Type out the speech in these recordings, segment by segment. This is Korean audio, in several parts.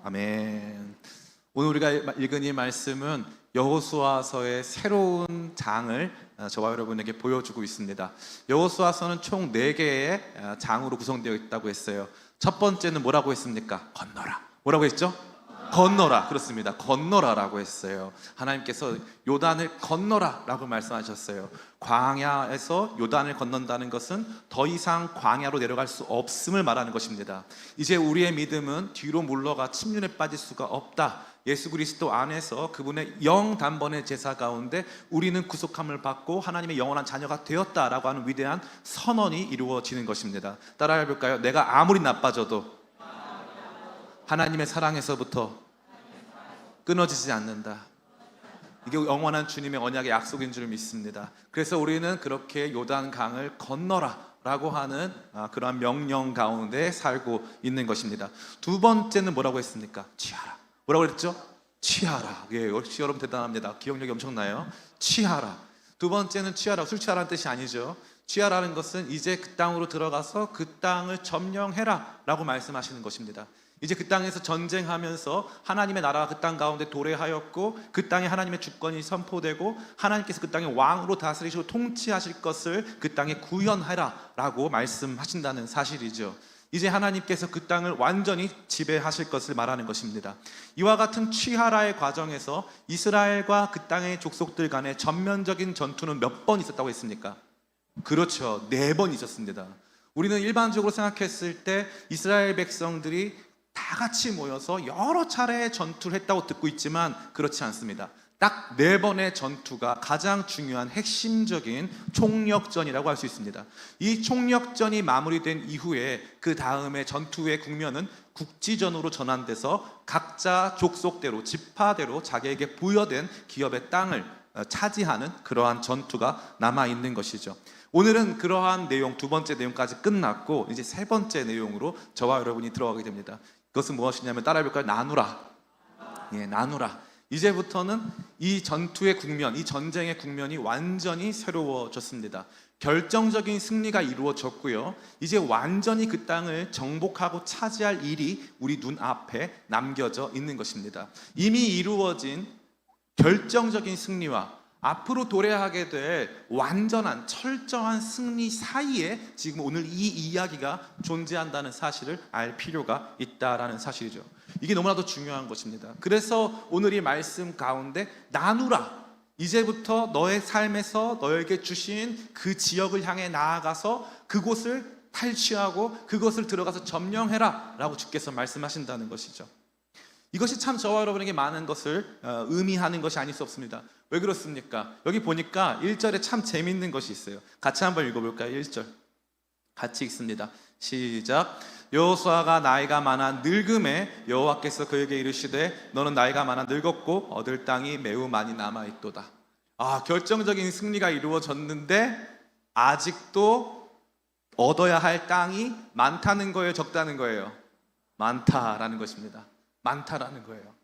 아멘. 오늘 우리가 읽은 이 말씀은 여호수아서의 새로운 장을 저와 여러분에게 보여주고 있습니다. 여호수아서는 총 4개의 장으로 구성되어 있다고 했어요. 첫 번째는 뭐라고 했습니까? 건너라. 뭐라고 했죠? 건너라. 그렇습니다. 건너라라고 했어요. 하나님께서 요단을 건너라라고 말씀하셨어요. 광야에서 요단을 건넌다는 것은 더 이상 광야로 내려갈 수 없음을 말하는 것입니다. 이제 우리의 믿음은 뒤로 물러가 침륜에 빠질 수가 없다. 예수 그리스도 안에서 그분의 영단번의 제사 가운데 우리는 구속함을 받고 하나님의 영원한 자녀가 되었다라고 하는 위대한 선언이 이루어지는 것입니다. 따라해 볼까요? 내가 아무리 나빠져도 하나님의 사랑에서부터 끊어지지 않는다. 이게 영원한 주님의 언약의 약속인 줄 믿습니다. 그래서 우리는 그렇게 요단강을 건너라 라고 하는 그러한 명령 가운데 살고 있는 것입니다. 두 번째는 뭐라고 했습니까? 취하라. 뭐라고 그랬죠? 취하라. 예, 역시 여러분 대단합니다. 기억력이 엄청나요. 취하라. 두 번째는 취하라. 술 취하라는 뜻이 아니죠. 취하라는 것은 이제 그 땅으로 들어가서 그 땅을 점령해라 라고 말씀하시는 것입니다. 이제 그 땅에서 전쟁하면서 하나님의 나라가 그 땅 가운데 도래하였고 그 땅에 하나님의 주권이 선포되고 하나님께서 그 땅의 왕으로 다스리시고 통치하실 것을 그 땅에 구현하라 라고 말씀하신다는 사실이죠. 이제 하나님께서 그 땅을 완전히 지배하실 것을 말하는 것입니다. 이와 같은 취하라의 과정에서 이스라엘과 그 땅의 족속들 간의 전면적인 전투는 몇 번 있었다고 했습니까? 그렇죠. 4번 있었습니다. 우리는 일반적으로 생각했을 때 이스라엘 백성들이 다 같이 모여서 여러 차례의 전투를 했다고 듣고 있지만 그렇지 않습니다. 딱 4번의 전투가 가장 중요한 핵심적인 총력전이라고 할 수 있습니다. 이 총력전이 마무리된 이후에 그 다음에 전투의 국면은 국지전으로 전환돼서 각자 족속대로 지파대로 자기에게 부여된 기업의 땅을 차지하는 그러한 전투가 남아있는 것이죠. 오늘은 그러한 내용, 두 번째 내용까지 끝났고 이제 세 번째 내용으로 저와 여러분이 들어가게 됩니다. 그것은 무엇이냐면 따라해볼까요? 나누라. 예, 나누라. 이제부터는 이 전투의 국면, 이 전쟁의 국면이 완전히 새로워졌습니다. 결정적인 승리가 이루어졌고요. 이제 완전히 그 땅을 정복하고 차지할 일이 우리 눈앞에 남겨져 있는 것입니다. 이미 이루어진 결정적인 승리와 앞으로 도래하게 될 완전한 철저한 승리 사이에 지금 오늘 이 이야기가 존재한다는 사실을 알 필요가 있다라는 사실이죠. 이게 너무나도 중요한 것입니다. 그래서 오늘 이 말씀 가운데 나누라. 이제부터 너의 삶에서 너에게 주신 그 지역을 향해 나아가서 그곳을 탈취하고 그것을 들어가서 점령해라 라고 주께서 말씀하신다는 것이죠. 이것이 참 저와 여러분에게 많은 것을 의미하는 것이 아닐 수 없습니다. 왜 그렇습니까? 여기 보니까 1절에 참 재밌는 것이 있어요. 같이 한번 읽어볼까요? 1절 같이 읽습니다. 시작. 여호수아가 나이가 많아 늙음에 여호와께서 그에게 이르시되 너는 나이가 많아 늙었고 얻을 땅이 매우 많이 남아있도다. 결정적인 승리가 이루어졌는데 아직도 얻어야 할 땅이 많다는 거예요? 적다는 거예요? 많다라는 것입니다. 많다라는 거예요.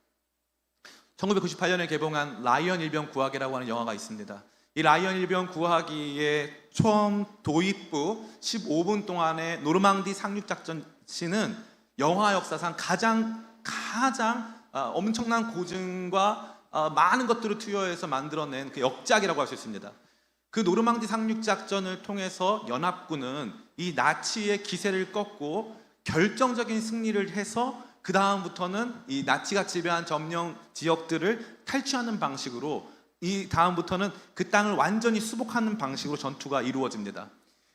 1998년에 개봉한 라이언 일병 구하기라고 하는 영화가 있습니다. 이 라이언 일병 구하기의 처음 도입부 15분 동안의 노르망디 상륙작전 씬은 영화 역사상 가장 엄청난 고증과 많은 것들을 투여해서 만들어낸 그 역작이라고 할 수 있습니다. 그 노르망디 상륙작전을 통해서 연합군은 이 나치의 기세를 꺾고 결정적인 승리를 해서 그 다음부터는 이 나치가 지배한 점령 지역들을 탈취하는 방식으로 이 다음부터는 그 땅을 완전히 수복하는 방식으로 전투가 이루어집니다.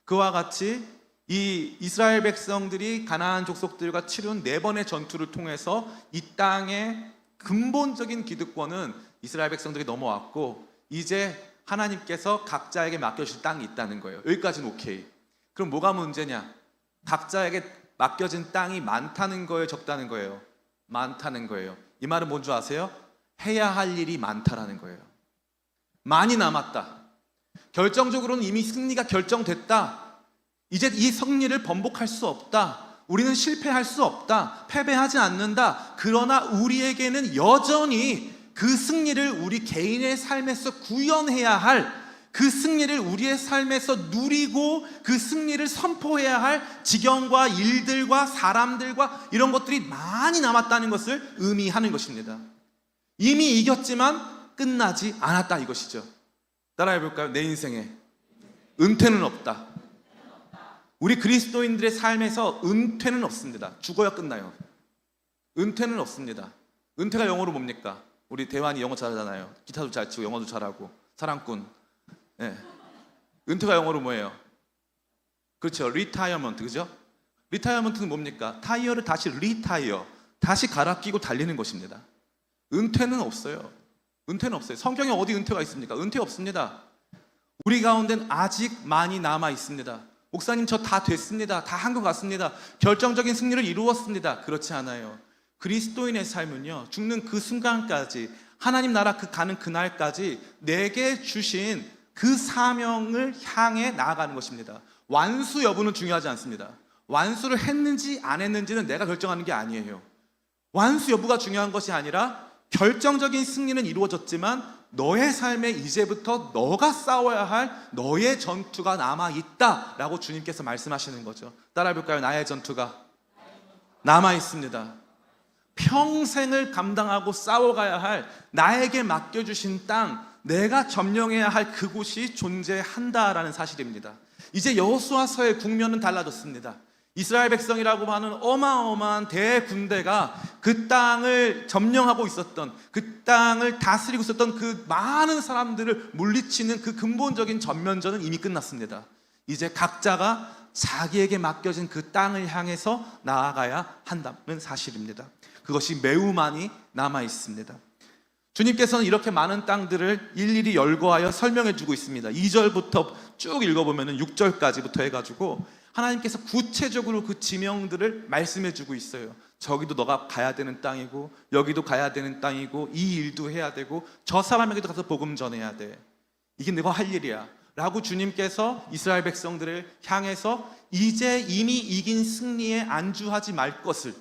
그와 같이 이 이스라엘 백성들이 가나안 족속들과 치룬 4번의 전투를 통해서 이 땅의 근본적인 기득권은 이스라엘 백성들이 넘어왔고 이제 하나님께서 각자에게 맡겨주실 땅이 있다는 거예요. 여기까지는 오케이. 그럼 뭐가 문제냐? 각자에게 맡겨진 땅이 많다는 거예요? 적다는 거예요? 많다는 거예요. 이 말은 뭔 줄 아세요? 해야 할 일이 많다라는 거예요. 많이 남았다. 결정적으로는 이미 승리가 결정됐다. 이제 이 승리를 번복할 수 없다. 우리는 실패할 수 없다. 패배하지 않는다. 그러나 우리에게는 여전히 그 승리를 우리 개인의 삶에서 구현해야 할 그 승리를 우리의 삶에서 누리고 그 승리를 선포해야 할 지경과 일들과 사람들과 이런 것들이 많이 남았다는 것을 의미하는 것입니다. 이미 이겼지만 끝나지 않았다 이것이죠. 따라해 볼까요? 내 인생에 은퇴는 없다. 우리 그리스도인들의 삶에서 은퇴는 없습니다. 죽어야 끝나요. 은퇴는 없습니다. 은퇴가 영어로 뭡니까? 우리 대환이 영어 잘하잖아요. 기타도 잘 치고 영어도 잘하고 사랑꾼. 네. 은퇴가 영어로 뭐예요? 그렇죠. 리타이어먼트, 그죠? 리타이어먼트는 뭡니까? 타이어를 다시 리타이어, 다시 갈아 끼고 달리는 것입니다. 은퇴는 없어요. 은퇴는 없어요. 성경에 어디 은퇴가 있습니까? 은퇴 없습니다. 우리 가운데는 아직 많이 남아 있습니다. 목사님 저 다 됐습니다. 다 한 것 같습니다. 결정적인 승리를 이루었습니다. 그렇지 않아요. 그리스도인의 삶은요, 죽는 그 순간까지, 하나님 나라 가는 그날까지 내게 주신 그 사명을 향해 나아가는 것입니다. 완수 여부는 중요하지 않습니다. 완수를 했는지 안 했는지는 내가 결정하는 게 아니에요. 완수 여부가 중요한 것이 아니라 결정적인 승리는 이루어졌지만 너의 삶에 이제부터 너가 싸워야 할 너의 전투가 남아있다라고 주님께서 말씀하시는 거죠. 따라해볼까요? 나의 전투가 남아있습니다. 평생을 감당하고 싸워가야 할 나에게 맡겨주신 땅, 내가 점령해야 할 그곳이 존재한다라는 사실입니다. 이제 여호수아서의 국면은 달라졌습니다. 이스라엘 백성이라고 하는 어마어마한 대군대가 그 땅을 점령하고 있었던, 그 땅을 다스리고 있었던 그 많은 사람들을 물리치는 그 근본적인 전면전은 이미 끝났습니다. 이제 각자가 자기에게 맡겨진 그 땅을 향해서 나아가야 한다는 사실입니다. 그것이 매우 많이 남아 있습니다. 주님께서는 이렇게 많은 땅들을 일일이 열거하여 설명해 주고 있습니다. 2절부터 쭉 읽어보면 6절까지부터 해가지고 하나님께서 구체적으로 그 지명들을 말씀해 주고 있어요. 저기도 너가 가야 되는 땅이고, 여기도 가야 되는 땅이고, 이 일도 해야 되고, 저 사람에게도 가서 복음 전해야 돼. 이게 내가 할 일이야 라고 주님께서 이스라엘 백성들을 향해서 이제 이미 이긴 승리에 안주하지 말 것을,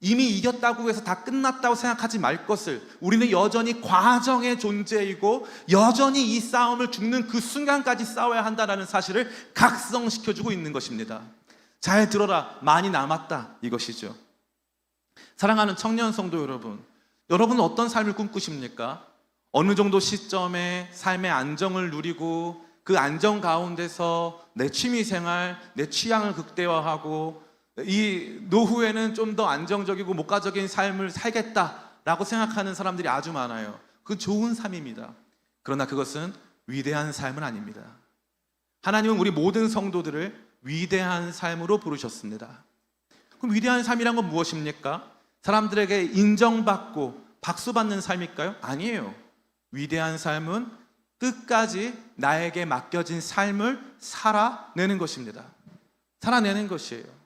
이미 이겼다고 해서 다 끝났다고 생각하지 말 것을, 우리는 여전히 과정의 존재이고 여전히 이 싸움을 죽는 그 순간까지 싸워야 한다는 사실을 각성시켜주고 있는 것입니다. 잘 들어라, 많이 남았다 이것이죠. 사랑하는 청년 성도 여러분, 여러분은 어떤 삶을 꿈꾸십니까? 어느 정도 시점에 삶의 안정을 누리고 그 안정 가운데서 내 취미생활, 내 취향을 극대화하고 이 노후에는 좀 더 안정적이고 목가적인 삶을 살겠다라고 생각하는 사람들이 아주 많아요. 그건 좋은 삶입니다. 그러나 그것은 위대한 삶은 아닙니다. 하나님은 우리 모든 성도들을 위대한 삶으로 부르셨습니다. 그럼 위대한 삶이란 건 무엇입니까? 사람들에게 인정받고 박수받는 삶일까요? 아니에요. 위대한 삶은 끝까지 나에게 맡겨진 삶을 살아내는 것입니다. 살아내는 것이에요.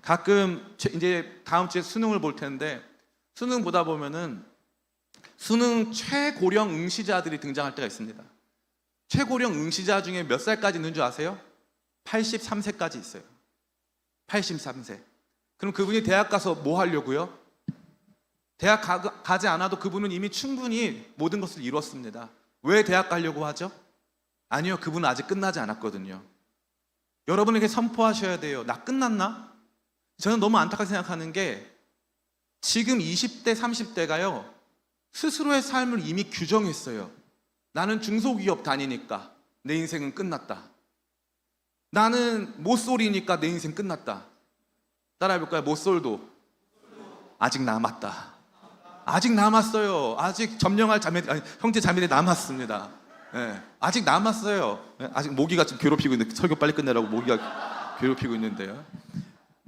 가끔 이제 다음 주에 수능을 볼 텐데 수능 보다 보면은 수능 최고령 응시자들이 등장할 때가 있습니다. 최고령 응시자 중에 몇 살까지 있는 줄 아세요? 83세까지 있어요. 83세. 그럼 그분이 대학 가서 뭐 하려고요? 대학 가지 않아도 그분은 이미 충분히 모든 것을 이뤘습니다. 왜 대학 가려고 하죠? 아니요, 그분은 아직 끝나지 않았거든요. 여러분에게 선포하셔야 돼요. 나 끝났나? 저는 너무 안타깝게 생각하는 게 지금 20대, 30대가요 스스로의 삶을 이미 규정했어요. 나는 중소기업 다니니까 내 인생은 끝났다. 나는 모쏠이니까 내 인생 끝났다. 따라해볼까요? 모쏠도 아직 남았다. 아직 남았어요. 아직 점령할 형제 자매들이 남았습니다. 네, 아직 남았어요. 아직 모기가 좀 괴롭히고 있는데 설교 빨리 끝내라고 모기가 괴롭히고 있는데요.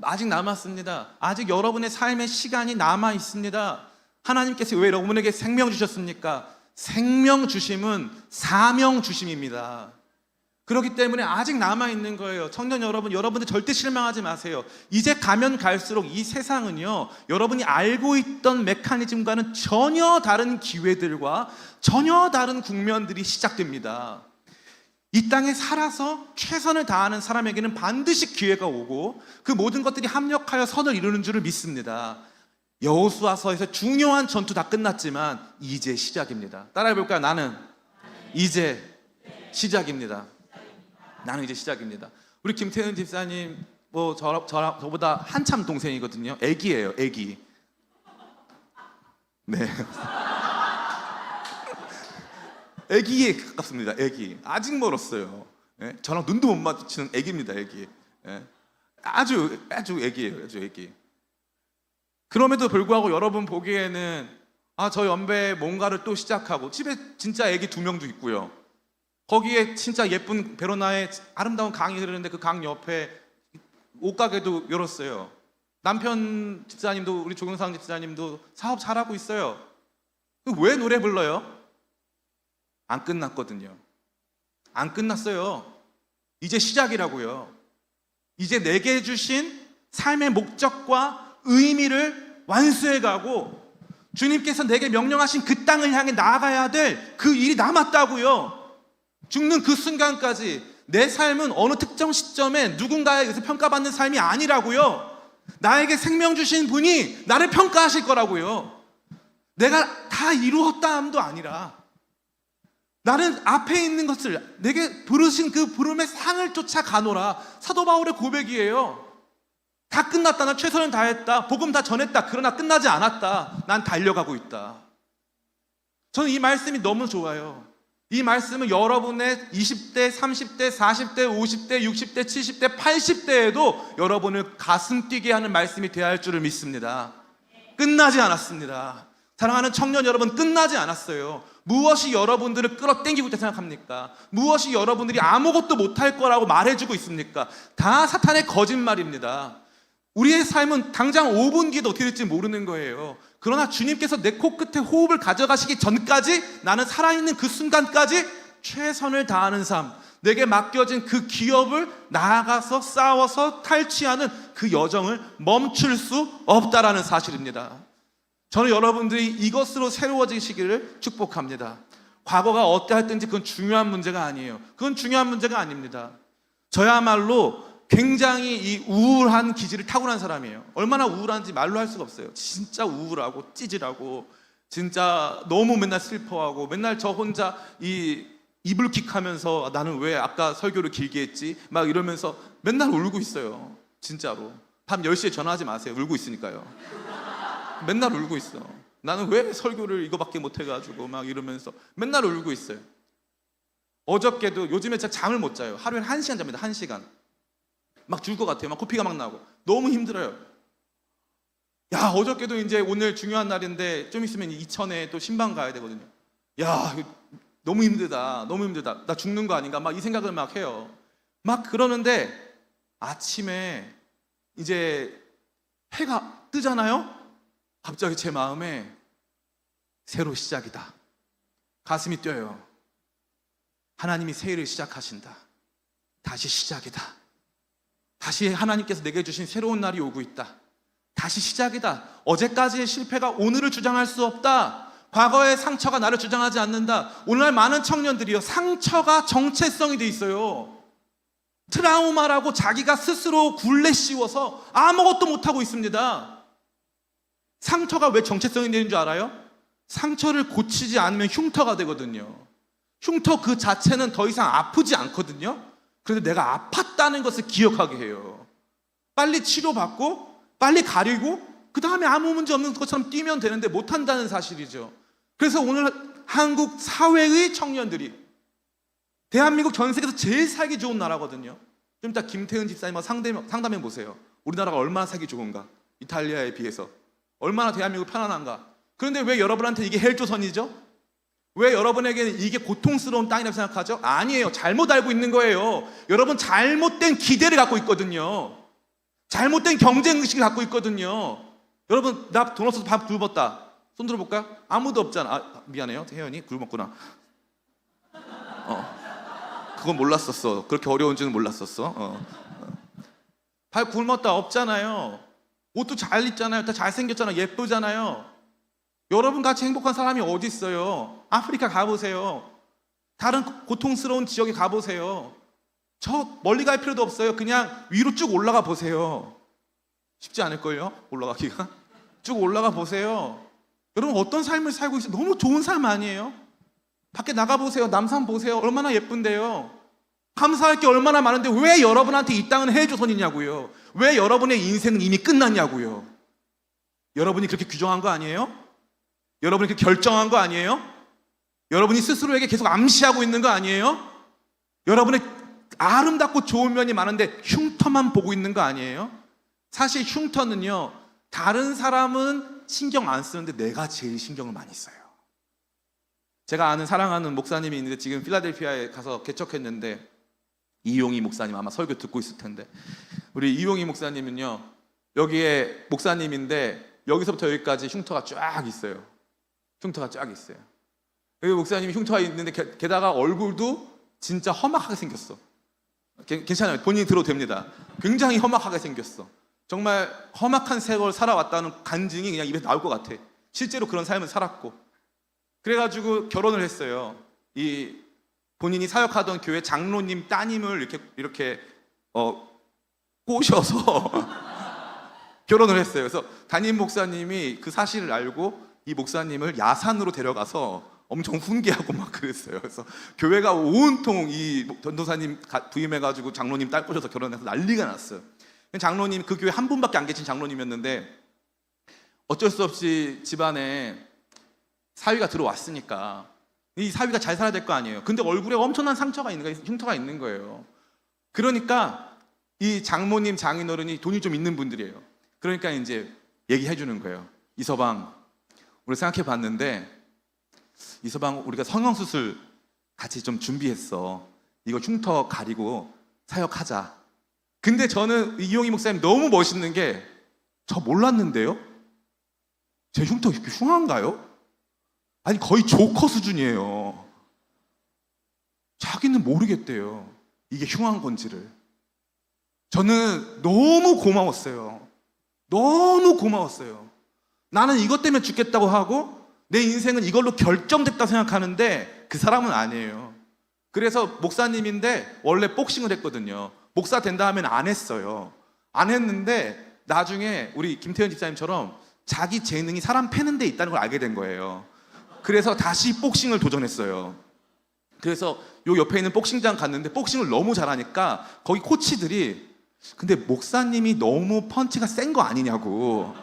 아직 남았습니다. 아직 여러분의 삶의 시간이 남아 있습니다. 하나님께서 왜 여러분에게 생명 주셨습니까? 생명 주심은 사명 주심입니다. 그렇기 때문에 아직 남아있는 거예요. 청년 여러분, 여러분들 절대 실망하지 마세요. 이제 가면 갈수록 이 세상은요, 여러분이 알고 있던 메커니즘과는 전혀 다른 기회들과 전혀 다른 국면들이 시작됩니다. 이 땅에 살아서 최선을 다하는 사람에게는 반드시 기회가 오고 그 모든 것들이 합력하여 선을 이루는 줄을 믿습니다. 여호수아서에서 중요한 전투 다 끝났지만 이제 시작입니다. 따라해볼까요? 나는 이제 시작입니다. 나는 이제 시작입니다. 우리 김태은 집사님 뭐 저보다 한참 동생이거든요. 애기예요, 애기. 네. 애기에 가깝습니다. 애기. 아직 멀었어요. 예? 저랑 눈도 못 마주치는 애기입니다. 애기. 예? 아주 애기예요. 아주 애기. 그럼에도 불구하고 여러분 보기에는 저 연배에 뭔가를 또 시작하고, 집에 진짜 애기 2명도 있고요. 거기에 진짜 예쁜 베로나의 아름다운 강이 흐르는데 그 강 옆에 옷가게도 열었어요. 남편 집사님도, 우리 조경상 집사님도 사업 잘하고 있어요. 왜 노래 불러요? 안 끝났거든요. 안 끝났어요. 이제 시작이라고요. 이제 내게 주신 삶의 목적과 의미를 완수해가고 주님께서 내게 명령하신 그 땅을 향해 나아가야 될 그 일이 남았다고요. 죽는 그 순간까지 내 삶은 어느 특정 시점에 누군가에 의해서 평가받는 삶이 아니라고요. 나에게 생명 주신 분이 나를 평가하실 거라고요. 내가 다 이루었다 함도 아니라 나는 앞에 있는 것을, 내게 부르신 그 부름의 상을 쫓아가노라. 사도 바울의 고백이에요. 다 끝났다. 난 최선을 다했다. 복음 다 전했다. 그러나 끝나지 않았다. 난 달려가고 있다. 저는 이 말씀이 너무 좋아요. 이 말씀은 여러분의 20대, 30대, 40대, 50대, 60대, 70대, 80대에도 여러분을 가슴 뛰게 하는 말씀이 되어야 할 줄을 믿습니다. 끝나지 않았습니다. 사랑하는 청년 여러분, 끝나지 않았어요. 무엇이 여러분들을 끌어당기고 있다 생각합니까? 무엇이 여러분들이 아무것도 못할 거라고 말해주고 있습니까? 다 사탄의 거짓말입니다. 우리의 삶은 당장 5분 뒤에도 어떻게 될지 모르는 거예요. 그러나 주님께서 내 코끝에 호흡을 가져가시기 전까지, 나는 살아있는 그 순간까지 최선을 다하는 삶, 내게 맡겨진 그 기업을 나아가서 싸워서 탈취하는 그 여정을 멈출 수 없다라는 사실입니다. 저는 여러분들이 이것으로 새로워지시기를 축복합니다. 과거가 어떠했든지 그건 중요한 문제가 아니에요. 그건 중요한 문제가 아닙니다. 저야말로 굉장히 이 우울한 기질을 타고난 사람이에요. 얼마나 우울한지 말로 할 수가 없어요. 진짜 우울하고 찌질하고, 진짜 너무 맨날 슬퍼하고, 맨날 저 혼자 이 이불킥하면서 나는 왜 아까 설교를 길게 했지? 막 이러면서 맨날 울고 있어요. 진짜로. 밤 10시에 전화하지 마세요. 울고 있으니까요. 맨날 울고 있어. 나는 왜 설교를 이거밖에 못 해가지고 막 이러면서 맨날 울고 있어요. 어저께도, 요즘에 제가 잠을 못 자요. 하루에 1시간 잡니다. 1시간. 막 죽을 것 같아요. 막 코피가 막 나고 너무 힘들어요. 야, 어저께도 이제 오늘 중요한 날인데 좀 있으면 이천에 또 신방 가야 되거든요. 야, 너무 힘들다. 너무 힘들다. 나 죽는 거 아닌가? 막 이 생각을 막 해요. 막 그러는데 아침에 이제 해가 뜨잖아요. 갑자기 제 마음에 새로 시작이다. 가슴이 뛰어요. 하나님이 새해를 시작하신다. 다시 시작이다. 다시 하나님께서 내게 주신 새로운 날이 오고 있다. 다시 시작이다. 어제까지의 실패가 오늘을 주장할 수 없다. 과거의 상처가 나를 주장하지 않는다. 오늘날 많은 청년들이요, 상처가 정체성이 돼 있어요. 트라우마라고 자기가 스스로 굴레 씌워서 아무것도 못하고 있습니다. 상처가 왜 정체성이 되는 줄 알아요? 상처를 고치지 않으면 흉터가 되거든요. 흉터 그 자체는 더 이상 아프지 않거든요. 그런데 내가 아팠다는 것을 기억하게 해요. 빨리 치료받고 빨리 가리고 그 다음에 아무 문제 없는 것처럼 뛰면 되는데 못한다는 사실이죠. 그래서 오늘 한국 사회의 청년들이, 대한민국 전 세계에서 제일 살기 좋은 나라거든요. 좀 이따 김태은 집사님과 상담해 보세요. 우리나라가 얼마나 살기 좋은가, 이탈리아에 비해서 얼마나 대한민국 편안한가. 그런데 왜 여러분한테 이게 헬조선이죠? 왜 여러분에게는 이게 고통스러운 땅이라고 생각하죠? 아니에요. 잘못 알고 있는 거예요. 여러분 잘못된 기대를 갖고 있거든요. 잘못된 경쟁의식을 갖고 있거든요. 여러분, 나 돈 없어서 밥 굶었다. 손 들어볼까요? 아무도 없잖아. 미안해요. 혜연이 굶었구나. 그건 몰랐었어. 그렇게 어려운지는 몰랐었어. 밥 굶었다. 없잖아요. 옷도 잘 입잖아요. 다 잘생겼잖아요. 예쁘잖아요. 여러분 같이 행복한 사람이 어디 있어요? 아프리카 가보세요. 다른 고통스러운 지역에 가보세요. 저 멀리 갈 필요도 없어요. 그냥 위로 쭉 올라가 보세요. 쉽지 않을걸요? 올라가기가. 쭉 올라가 보세요. 여러분 어떤 삶을 살고 있어요? 너무 좋은 삶 아니에요? 밖에 나가보세요. 남산 보세요. 얼마나 예쁜데요. 감사할 게 얼마나 많은데 왜 여러분한테 이 땅은 해조선이냐고요. 왜 여러분의 인생은 이미 끝났냐고요. 여러분이 그렇게 규정한 거 아니에요? 여러분이 그렇게 결정한 거 아니에요? 여러분이 스스로에게 계속 암시하고 있는 거 아니에요? 여러분의 아름답고 좋은 면이 많은데 흉터만 보고 있는 거 아니에요? 사실 흉터는요, 다른 사람은 신경 안 쓰는데 내가 제일 신경을 많이 써요. 제가 아는 사랑하는 목사님이 있는데 지금 필라델피아에 가서 개척했는데, 이용희 목사님 아마 설교 듣고 있을 텐데, 우리 이용희 목사님은요, 여기에 목사님인데 여기서부터 여기까지 흉터가 쫙 있어요. 흉터가 쫙 있어요. 여기 목사님이 흉터가 있는데 게다가 얼굴도 진짜 험악하게 생겼어. 괜찮아요. 본인이 들어도 됩니다. 굉장히 험악하게 생겼어. 정말 험악한 세월 살아왔다는 간증이 그냥 입에 나올 것 같아. 실제로 그런 삶을 살았고. 그래가지고 결혼을 했어요. 이 본인이 사역하던 교회 장로님 따님을 이렇게 꼬셔서 결혼을 했어요. 그래서 담임 목사님이 그 사실을 알고 이 목사님을 야산으로 데려가서 엄청 훈계하고 막 그랬어요. 그래서 교회가 온통 이 전도사님 부임해가지고 장로님 딸 꼬셔서 결혼해서 난리가 났어요. 장로님, 그 교회 한 분밖에 안 계신 장로님이었는데 어쩔 수 없이 집안에 사위가 들어왔으니까 이 사위가 잘 살아야 될 거 아니에요. 근데 얼굴에 엄청난 상처가 있는 거예요. 흉터가 있는 거예요. 그러니까 이 장모님, 장인어른이 돈이 좀 있는 분들이에요. 그러니까 이제 얘기해 주는 거예요. 이서방, 우리 생각해 봤는데 이서방, 우리가 성형수술 같이 좀 준비했어. 이거 흉터 가리고 사역하자. 근데 저는 이용희 목사님 너무 멋있는 게, 저 몰랐는데요? 제 흉터 이렇게 흉한가요? 아니, 거의 조커 수준이에요. 자기는 모르겠대요, 이게 흉한 건지를. 저는 너무 고마웠어요. 너무 고마웠어요. 나는 이것 때문에 죽겠다고 하고 내 인생은 이걸로 결정됐다 생각하는데 그 사람은 아니에요. 그래서 목사님인데 원래 복싱을 했거든요. 목사 된다 하면 안 했어요. 안 했는데 나중에 우리 김태현 집사님처럼 자기 재능이 사람 패는 데 있다는 걸 알게 된 거예요. 그래서 다시 복싱을 도전했어요. 그래서 요 옆에 있는 복싱장 갔는데 복싱을 너무 잘하니까 거기 코치들이, 근데 목사님이 너무 펀치가 센 거 아니냐고.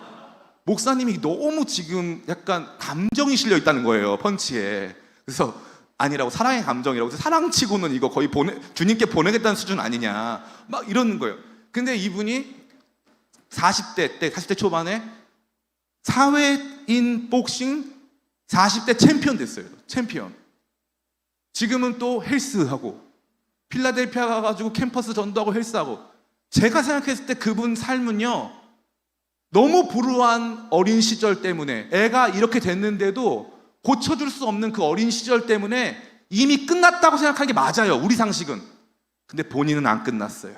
목사님이 너무 지금 약간 감정이 실려 있다는 거예요, 펀치에. 그래서 아니라고, 사랑의 감정이라고. 그래서 사랑치고는 이거 거의 주님께 보내겠다는 수준 아니냐 막 이러는 거예요. 근데 이분이 40대 초반에 사회인 복싱 40대 챔피언 됐어요. 챔피언. 지금은 또 헬스하고 필라델피아 가가지고 캠퍼스 전도하고 헬스하고. 제가 생각했을 때 그분 삶은요, 너무 불우한 어린 시절 때문에, 애가 이렇게 됐는데도 고쳐줄 수 없는 그 어린 시절 때문에 이미 끝났다고 생각하는 게 맞아요, 우리 상식은. 근데 본인은 안 끝났어요.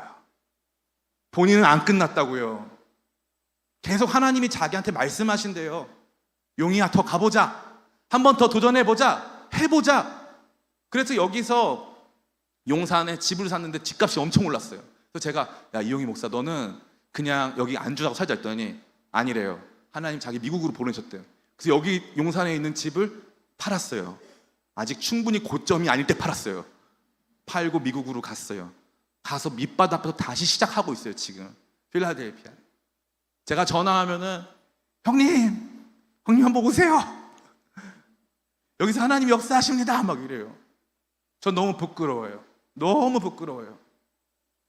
본인은 안 끝났다고요. 계속 하나님이 자기한테 말씀하신대요. 용이야, 더 가보자. 한 번 더 도전해보자. 해보자. 그래서 여기서 용산에 집을 샀는데 집값이 엄청 올랐어요. 그래서 제가, 야, 이용희 목사, 너는 그냥 여기 안주하고 살자 했더니 아니래요. 하나님 자기 미국으로 보내셨대요. 그래서 여기 용산에 있는 집을 팔았어요. 아직 충분히 고점이 아닐 때 팔았어요. 팔고 미국으로 갔어요. 가서 밑바닥부터 다시 시작하고 있어요, 지금. 필라델피아. 제가 전화하면은, 형님 한번 오세요. 여기서 하나님 역사하십니다. 막 이래요. 전 너무 부끄러워요. 너무 부끄러워요.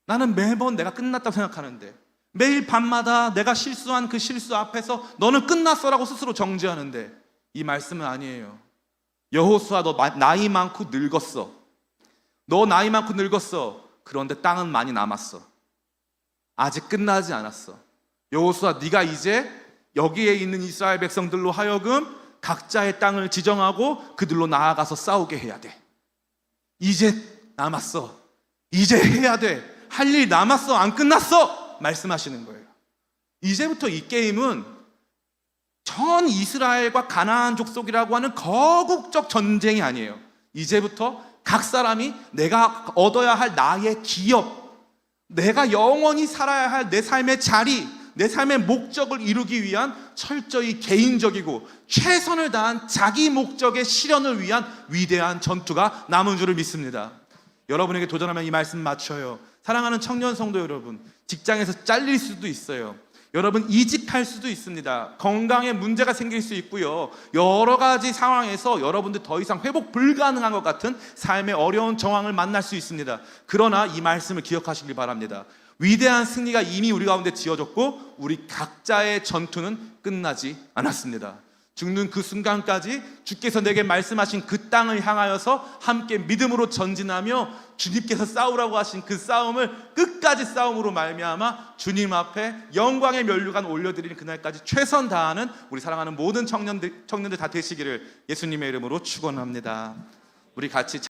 나는 매번 내가 끝났다고 생각하는데, 매일 밤마다 내가 실수한 그 실수 앞에서 너는 끝났어라고 스스로 정죄하는데, 이 말씀은 아니에요. 여호수아, 너 나이 많고 늙었어. 너 나이 많고 늙었어. 그런데 땅은 많이 남았어. 아직 끝나지 않았어. 여호수아, 네가 이제 여기에 있는 이스라엘 백성들로 하여금 각자의 땅을 지정하고 그들로 나아가서 싸우게 해야 돼. 이제 남았어. 이제 해야 돼. 할 일 남았어. 안 끝났어. 말씀하시는 거예요. 이제부터 이 게임은 전 이스라엘과 가나안 족속이라고 하는 거국적 전쟁이 아니에요. 이제부터 각 사람이 내가 얻어야 할 나의 기업, 내가 영원히 살아야 할 내 삶의 자리, 내 삶의 목적을 이루기 위한 철저히 개인적이고 최선을 다한 자기 목적의 실현을 위한 위대한 전투가 남은 줄을 믿습니다. 여러분에게 도전하면 이 말씀 맞춰요. 사랑하는 청년 성도 여러분, 직장에서 잘릴 수도 있어요. 여러분 이직할 수도 있습니다. 건강에 문제가 생길 수 있고요. 여러 가지 상황에서 여러분들 더 이상 회복 불가능한 것 같은 삶의 어려운 정황을 만날 수 있습니다. 그러나 이 말씀을 기억하시길 바랍니다. 위대한 승리가 이미 우리 가운데 지어졌고 우리 각자의 전투는 끝나지 않았습니다. 죽는 그 순간까지 주께서 내게 말씀하신 그 땅을 향하여서 함께 믿음으로 전진하며 주님께서 싸우라고 하신 그 싸움을 끝까지 싸움으로 말미암아 주님 앞에 영광의 면류관 올려드리는 그날까지 최선 다하는 우리 사랑하는 모든 청년들 다 되시기를 예수님의 이름으로 축원합니다. 우리 같이